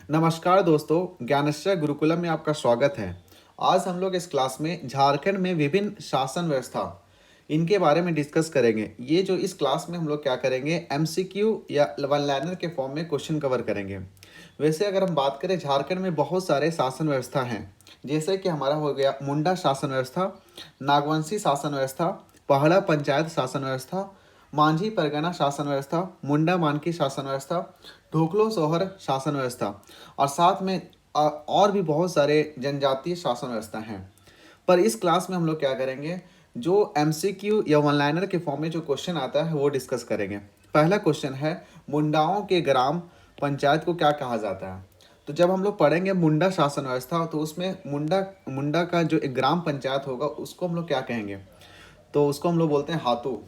नमस्कार दोस्तों, ज्ञानश्रय गुरुकुलम में आपका स्वागत है। आज हम लोग इस क्लास में झारखंड में विभिन्न शासन व्यवस्था इनके बारे में डिस्कस करेंगे। ये जो इस क्लास में हम लोग क्या करेंगे, एमसीक्यू या वन लाइनर के फॉर्म में क्वेश्चन कवर करेंगे। वैसे अगर हम बात करें, झारखंड में बहुत सारे शासन व्यवस्था हैं, जैसे कि हमारा हो गया मुंडा शासन व्यवस्था, नागवंशी शासन व्यवस्था, पहाड़ा पंचायत शासन व्यवस्था, मांझी परगना शासन व्यवस्था, मुंडा मानकी शासन व्यवस्था, ढोकलो सोहर शासन व्यवस्था और साथ में और भी बहुत सारे जनजातीय शासन व्यवस्था हैं। पर इस क्लास में हम लोग क्या करेंगे, जो एमसीक्यू या वन लाइनर के फॉर्म में जो क्वेश्चन आता है वो डिस्कस करेंगे। पहला क्वेश्चन है, मुंडाओं के ग्राम पंचायत को क्या कहा जाता है। तो जब हम लोग पढ़ेंगे मुंडा शासन व्यवस्था, तो उसमें मुंडा मुंडा का जो एक ग्राम पंचायत होगा उसको हम लोग क्या कहेंगे, तो उसको हम लोग बोलते हैं हातू।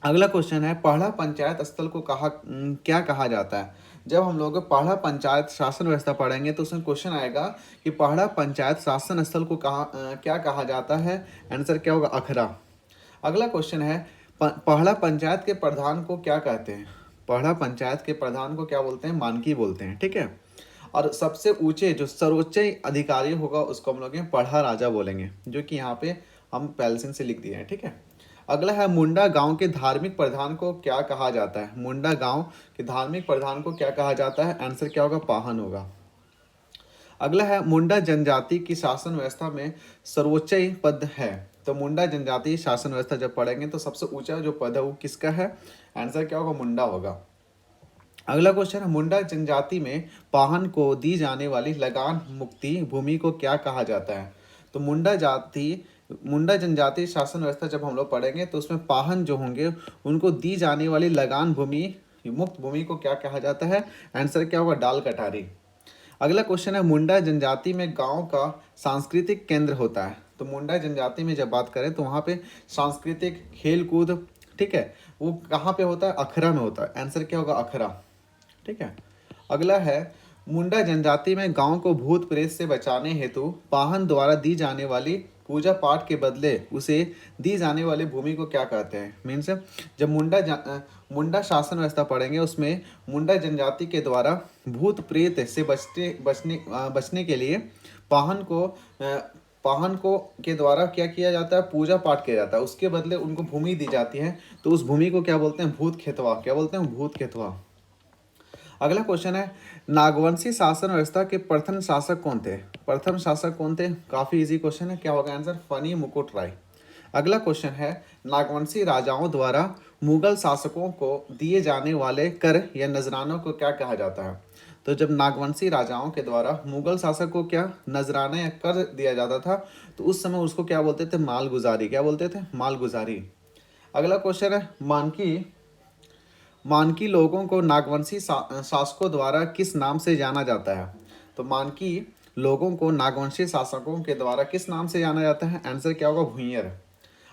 अगला क्वेश्चन है, पढ़ा पंचायत स्थल को क्या कहा जाता है। जब हम लोग पढ़ा पंचायत शासन व्यवस्था पढ़ेंगे तो उसमें क्वेश्चन आएगा कि पढ़ा पंचायत शासन स्थल को क्या कहा जाता है। आंसर क्या होगा, अखरा। अगला क्वेश्चन है, पढ़ा पंचायत के प्रधान को क्या कहते हैं। पढ़ा पंचायत के प्रधान को क्या बोलते हैं, मानकी बोलते हैं, ठीक है। और सबसे ऊंचे जो सर्वोच्च अधिकारी होगा उसको हम लोग पढ़ा राजा बोलेंगे, जो कि यहाँ पे हम पेल्सिन से लिख दिए हैं, ठीक है। अगला है, मुंडा गांव के धार्मिक प्रधान को क्या कहा जाता है। मुंडा गांव के धार्मिक प्रधान को क्या कहा जाता है। आंसर क्या होगा, पाहन होगा। अगला है, मुंडा जनजाति की शासन व्यवस्था में सर्वोच्च पद है। तो मुंडा जनजाति शासन व्यवस्था जब पढ़ेंगे तो सबसे ऊंचा जो पद है वो किसका है। आंसर क्या होगा, मुंडा होगा। अगला क्वेश्चन है, मुंडा जनजाति में पाहन को दी जाने वाली लगान मुक्ति भूमि को क्या कहा जाता है। तो मुंडा जनजाति शासन व्यवस्था जब हम लोग पढ़ेंगे तो उसमें पाहन जो होंगे उनको दी जाने वाली लगान भूमि मुक्त भूमि को क्या कहा जाता है। आंसर क्या होगा, डाल कटारी। अगला क्वेश्चन है, मुंडा जनजाति में गांव का सांस्कृतिक केंद्र होता है। तो मुंडा जनजाति में जब बात करें तो वहाँ पे सांस्कृतिक खेल कूद, ठीक है, वो कहाँ पे होता है, अखरा में होता है। आंसर क्या होगा, अखरा, ठीक है। अगला है, मुंडा जनजाति में गांव को भूत प्रेत से बचाने हेतु पाहन द्वारा दी जाने वाली पूजा पाठ के बदले उसे दी जाने वाली भूमि को क्या कहते हैं। मीन्स जब मुंडा शासन व्यवस्था पढ़ेंगे उसमें मुंडा जनजाति के द्वारा भूत प्रेत से बचने के लिए पाहन को पाहन को के द्वारा क्या किया जाता है, पूजा पाठ किया जाता है, उसके बदले उनको भूमि दी जाती है। तो उस भूमि को क्या बोलते हैं, भूत खेतवा। क्या बोलते हैं, भूत खेतवा। अगला क्वेश्चन है, नागवंशी शासन व्यवस्था के प्रथम शासक कौन थे। प्रथम शासक कौन थे, काफी इजी क्वेश्चन है। क्या होगा आंसर, फनी मुकुट राय। अगला क्वेश्चन है, नागवंशी राजाओं द्वारा मुगल शासकों को दिए जाने वाले कर या नजरानों को क्या कहा जाता है। तो जब नागवंशी राजाओं के द्वारा मुगल शासक को क्या नजराना या कर दिया जाता था तो उस समय उसको क्या बोलते थे, मालगुजारी। क्या बोलते थे, मालगुजारी। अगला क्वेश्चन है, मानकी लोगों को नागवंशी शासकों द्वारा किस नाम से जाना जाता है। तो मानकी लोगों को नागवंशी शासकों के द्वारा किस नाम से जाना जाता है। आंसर क्या होगा, भूंयर।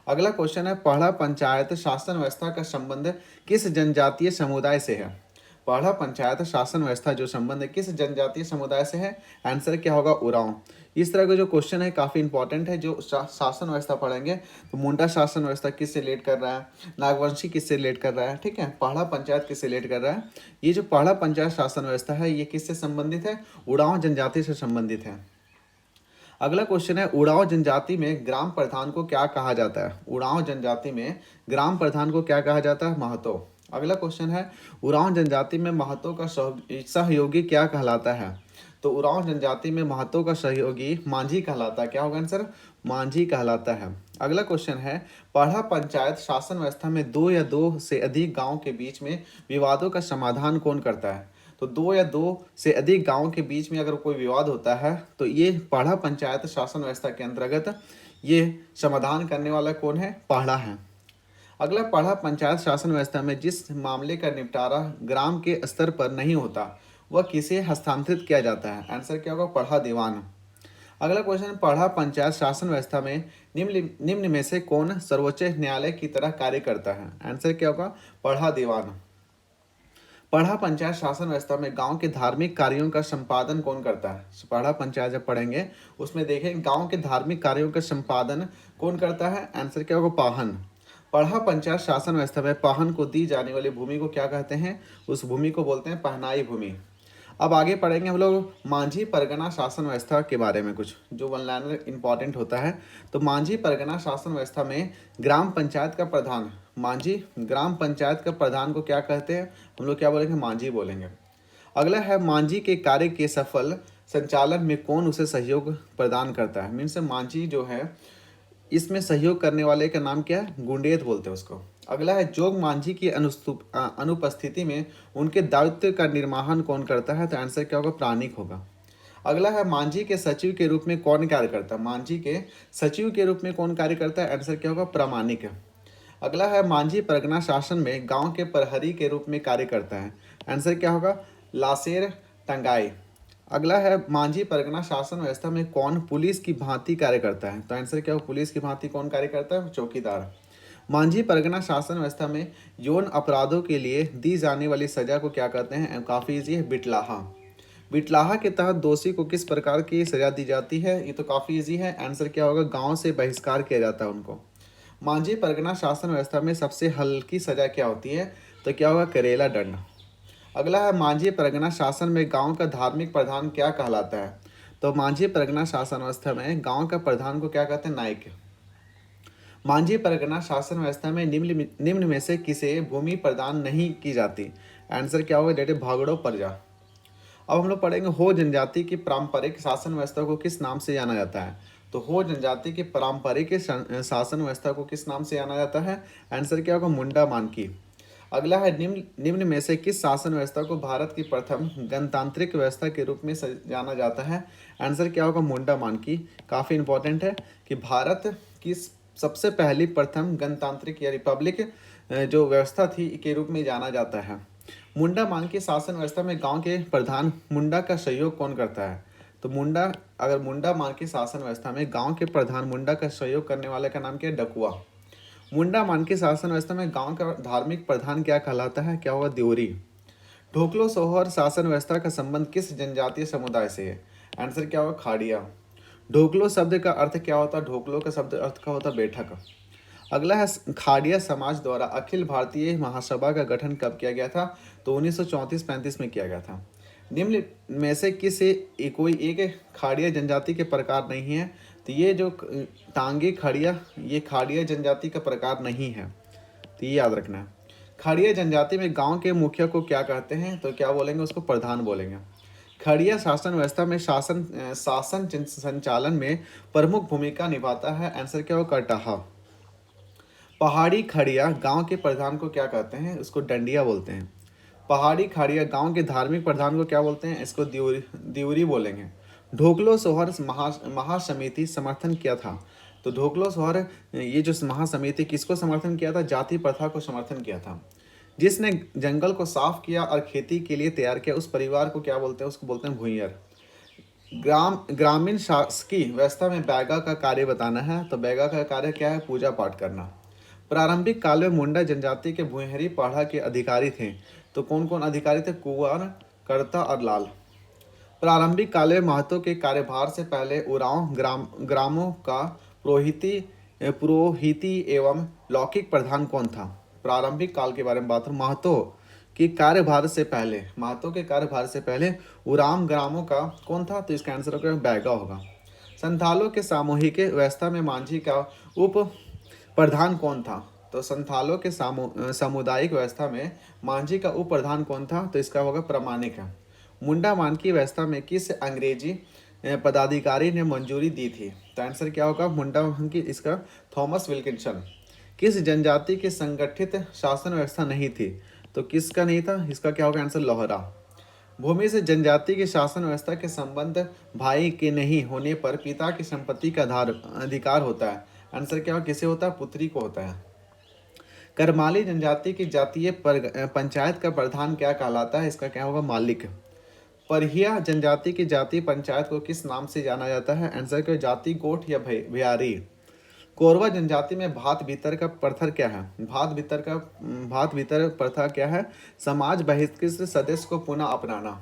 अगला क्वेश्चन है, पढ़ा पंचायत शासन व्यवस्था का संबंध किस जनजातीय समुदाय से है। पढ़ा पंचायत शासन व्यवस्था जो संबंध है किस जनजातीय समुदाय से है। आंसर क्या होगा, उरांव। इस तरह के जो क्वेश्चन है काफ़ी इंपॉर्टेंट है। जो शासन व्यवस्था पढ़ेंगे तो मुंडा शासन व्यवस्था किससे रिलेट कर रहा है, नागवंशी किससे रिलेट कर रहा है, ठीक है, पढ़ा पंचायत किससे रिलेट कर रहा है। ये जो पढ़ा पंचायत शासन व्यवस्था है ये किससे संबंधित है, उरांव जनजाति से संबंधित है। अगला क्वेश्चन है, उरांव जनजाति में ग्राम प्रधान को क्या कहा जाता है। उरांव जनजाति में ग्राम प्रधान को क्या कहा जाता है, महतो। अगला क्वेश्चन है, उरांव जनजाति में महतो का सहयोगी क्या कहलाता है। तो उरांव जनजाति में महतो का सहयोगी मांझी कहलाता है। क्या होगा आंसर, मांझी कहलाता है। अगला क्वेश्चन है, पढ़ा पंचायत शासन व्यवस्था में दो या दो से अधिक गांव के बीच में विवादों का समाधान कौन करता है। तो दो या दो से अधिक गांव के बीच में अगर कोई विवाद होता है तो ये पढ़ा पंचायत शासन व्यवस्था के अंतर्गत ये समाधान करने वाला कौन है, पढ़ा है। अगला, पढ़ा पंचायत शासन व्यवस्था में जिस मामले का निपटारा ग्राम के स्तर पर नहीं होता वह किसे हस्तांतरित किया जाता है। आंसर क्या होगा, पढ़ा दीवान। अगला क्वेश्चन, पढ़ा पंचायत शासन व्यवस्था में निम्न में से कौन सर्वोच्च न्यायालय की तरह कार्य करता है। आंसर क्या होगा, पढ़ा दीवान। पढ़ा पंचायत शासन व्यवस्था में गांव के धार्मिक कार्यों का संपादन कौन करता है। पढ़ा पंचायत जब पढ़ेंगे उसमें देखें गांव के धार्मिक कार्यों का संपादन कौन करता है। आंसर क्या होगा, पाहन। पढ़ा पंचायत शासन व्यवस्था में पाहन को दी जाने वाली भूमि को क्या कहते हैं, उस भूमि को बोलते हैं पहनाई भूमि। अब आगे पढ़ेंगे हम लोग मांझी परगना शासन व्यवस्था के बारे में, कुछ जो वन लाइनर इंपॉर्टेंट होता है। तो मांझी परगना शासन व्यवस्था में ग्राम पंचायत का प्रधान, मांझी ग्राम पंचायत का प्रधान को क्या कहते हैं, हम लोग क्या बोलेंगे, मांझी बोलेंगे। अगला है मांझी के कार्य के सफल संचालन में कौन उसे सहयोग प्रदान करता है। मीन्स मांझी जो है इसमें सहयोग करने वाले का नाम क्या है, गुंडेत बोलते हैं उसको। अगला है जोग मांझी की अनुपस्थिति में उनके दायित्व का निर्वहन कौन करता है, तो आंसर क्या होगा, प्राणिक होगा। अगला है मांझी के सचिव के रूप में कौन कार्य करता है, मांझी के सचिव के रूप में कौन कार्य करता है, आंसर क्या होगा, प्रामाणिक। अगला है मांझी परगना शासन में गांव के प्रहरी के रूप में कार्य करता है, आंसर क्या होगा, लासेर टंगाई। अगला है मांझी परगना शासन व्यवस्था में कौन पुलिस की भांति कार्य करता है, तो आंसर क्या होगा, पुलिस की भांति कौन कार्य करता है, चौकीदार। मांझी परगना शासन व्यवस्था में यौन अपराधों के लिए दी जाने वाली सजा को क्या कहते हैं, काफ़ी इजी है, बिटलाहा। बिटलाहा के तहत दोषी को किस प्रकार की सजा दी जाती है, ये तो काफ़ी इजी है, आंसर क्या होगा, गांव से बहिष्कार किया जाता है उनको। मांझी परगना शासन व्यवस्था में सबसे हल्की सजा क्या होती है, तो क्या होगा, करेला दंड। अगला है मांझी परगना शासन में गांव का धार्मिक प्रधान क्या कहलाता है, तो मांझी परगना शासन व्यवस्था में गांव का प्रधान को क्या कहते हैं, नायक। मांझी परगना शासन व्यवस्था में निम्न में से किसे भूमि प्रदान नहीं की जाती, आंसर क्या होगा, डेटे भागड़ो प्रजा। अब हम लोग पढ़ेंगे हो जनजाति की पारंपरिक शासन व्यवस्था को किस नाम से जाना जाता है, तो हो जनजाति की पारंपरिक शासन व्यवस्था को किस नाम से जाना जाता है, आंसर क्या होगा, मुंडा मानकी। अगला है निम्न में से किस शासन व्यवस्था को भारत की प्रथम गणतांत्रिक व्यवस्था के रूप में जाना जाता है, आंसर क्या होगा, मुंडा मानकी। काफ़ी इंपॉर्टेंट है कि भारत की सबसे पहली प्रथम गणतांत्रिक या रिपब्लिक जो व्यवस्था थी के रूप में जाना जाता है। मुंडा मानकी शासन व्यवस्था में गांव के प्रधान मुंडा का सहयोग कौन करता है, तो मुंडा, अगर मुंडा मानकी शासन व्यवस्था में गांव के प्रधान मुंडा का सहयोग करने वाले का नाम क्या है, डकुआ। मुंडा मानकी शासन व्यवस्था में गांव का धार्मिक प्रधान क्या कहलाता है, क्या होगा, देवरी। ढोकलो सोहर शासन व्यवस्था का संबंध किस जनजातीय समुदाय से है, आंसर क्या होगा, खाड़िया। ढोकलो शब्द का अर्थ क्या होता है, ढोकलो का शब्द अर्थ क्या होता है, बैठक। अगला है खाड़िया समाज द्वारा अखिल भारतीय महासभा का गठन कब किया गया था, तो 1934-35 में किया गया था। निम्न में से किसी कोई एक खाड़िया जनजाति के प्रकार नहीं है, तो ये जो टांगे खाड़िया, ये खाड़िया जनजाति का प्रकार नहीं है, तो ये याद रखना है। खाड़िया जनजाति में गांव के मुखिया को क्या कहते हैं, तो क्या बोलेंगे, उसको प्रधान बोलेंगे। खड़िया शासन व्यवस्था में शासन संचालन में प्रमुख भूमिका निभाता है, आंसर क्या हो, कटाहा। पहाड़ी खड़िया गांव के प्रधान को क्या कहते हैं, उसको डंडिया बोलते हैं। पहाड़ी खड़िया गांव के धार्मिक प्रधान को क्या बोलते हैं, इसको दिवरी बोलेंगे। ढोकलो सोहर महासमिति समर्थन किया था, तो ढोकलो सोहर ये जो महासमिति किसको समर्थन किया था, जाति प्रथा को समर्थन किया था। जिसने जंगल को साफ किया और खेती के लिए तैयार किया उस परिवार को क्या बोलते हैं, उसको बोलते हैं भूंइयर। ग्रामीण शासकीय व्यवस्था में बैगा का कार्य बताना है, तो बैगा का कार्य क्या है, पूजा पाठ करना। प्रारंभिक काल में मुंडा जनजाति के भुइहरी पाढ़ा के अधिकारी थे, तो कौन कौन अधिकारी थे, कुंवर, करता और लाल। प्रारंभिक काल में महतो के कार्यभार से पहले उरांव ग्रामों का पुरोहिती एवं लौकिक प्रधान कौन था। प्रारंभिक काल के बारे में बात करूं, महतो के कार्यभार से पहले, महतो के कार्यभार से पहले उराम ग्रामों का कौन था, तो इसका आंसर होगा बैगा होगा। संथालों के सामूहिक व्यवस्था में मांझी का उप प्रधान कौन था, तो संथालों के सामुदायिक व्यवस्था में मांझी का उप प्रधान कौन था, तो इसका होगा प्रामाणिक है। मुंडा मानकी व्यवस्था में किस अंग्रेजी पदाधिकारी ने मंजूरी दी थी, तो आंसर क्या होगा, मुंडा मानकी, इसका थॉमस विल्किंसन। किस जनजाति की संगठित शासन व्यवस्था नहीं थी, तो किसका नहीं था, इसका क्या होगा, आंसर लोहरा। भूमि से जनजाति की शासन व्यवस्था के संबंध भाई के नहीं होने पर पिता की संपत्ति का अधिकार होता है, आंसर क्या होगा, किसे होता है, पुत्री को होता है। करमाली जनजाति की जातीय पंचायत का प्रधान क्या कहलाता है, इसका क्या होगा, मालिक। परहिया जनजाति की जातीय पंचायत को किस नाम से जाना जाता है, आंसर क्या, जाति गोठ या भैयारी। कोरवा जनजाति में भात भीतर का प्रथा क्या है, भात भीतर प्रथा क्या है, समाज बहिष्कृत सदस्य को पुनः अपनाना।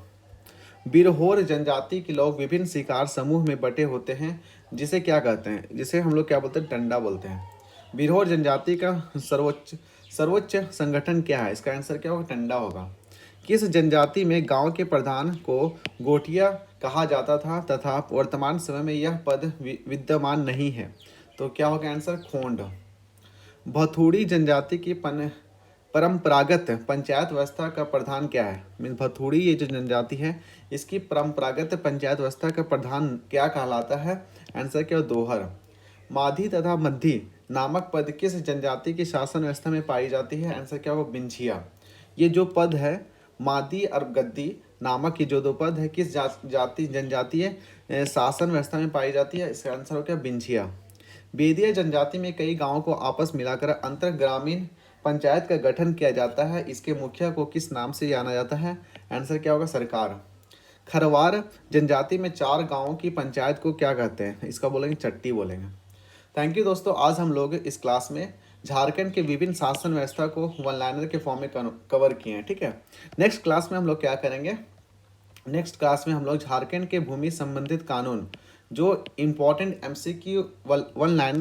बिरहोर जनजाति के लोग विभिन्न शिकार समूह में बटे होते हैं, जिसे क्या कहते हैं, जिसे हम लोग क्या बोलते हैं, टंडा बोलते हैं। बिरहोर जनजाति का सर्वोच्च संगठन क्या है, इसका आंसर क्या होगा, टंडा होगा। किस जनजाति में गांव के प्रधान को गोटिया कहा जाता था तथा वर्तमान समय में यह पद विद्यमान नहीं है? तो क्या होगा आंसर? खोंड। भथुड़ी जनजाति की परंपरागत पंचायत व्यवस्था का प्रधान क्या है? मीन भथुड़ी ये जो जनजाति है इसकी परंपरागत पंचायत व्यवस्था का प्रधान क्या कहलाता है? आंसर क्या? दोहर। माधी तथा मध्य नामक पद किस जनजाति की शासन व्यवस्था में पाई जाती है? आंसर क्या होगा? बिंझिया। ये जो पद है मादी और गद्दी नामक ये जो दो पद है किस जाति जनजातीय शासन व्यवस्था में पाई जाती है? इसका आंसर हो क्या? बिंझिया। बेदिया जनजाति में कई गांवों को आपस मिलाकर अंतर ग्रामीण पंचायत का गठन किया जाता है। इसके मुखिया को किस नाम से जाना जाता है? आंसर क्या होगा? सरकार। खरवार जनजाति में 4 गांवों की पंचायत को क्या कहते हैं? इसका बोलेंगे चट्टी बोलेंगे। थैंक यू दोस्तों, आज हम लोग इस क्लास में झारखंड के विभिन्न शासन व्यवस्था को वन लाइनर के फॉर्म में कवर किए हैं। ठीक है, नेक्स्ट क्लास में हम लोग क्या करेंगे? नेक्स्ट क्लास में हम लोग झारखंड के भूमि संबंधित कानून जो इम्पोर्टेंट एमसीक्यू वन लाइनर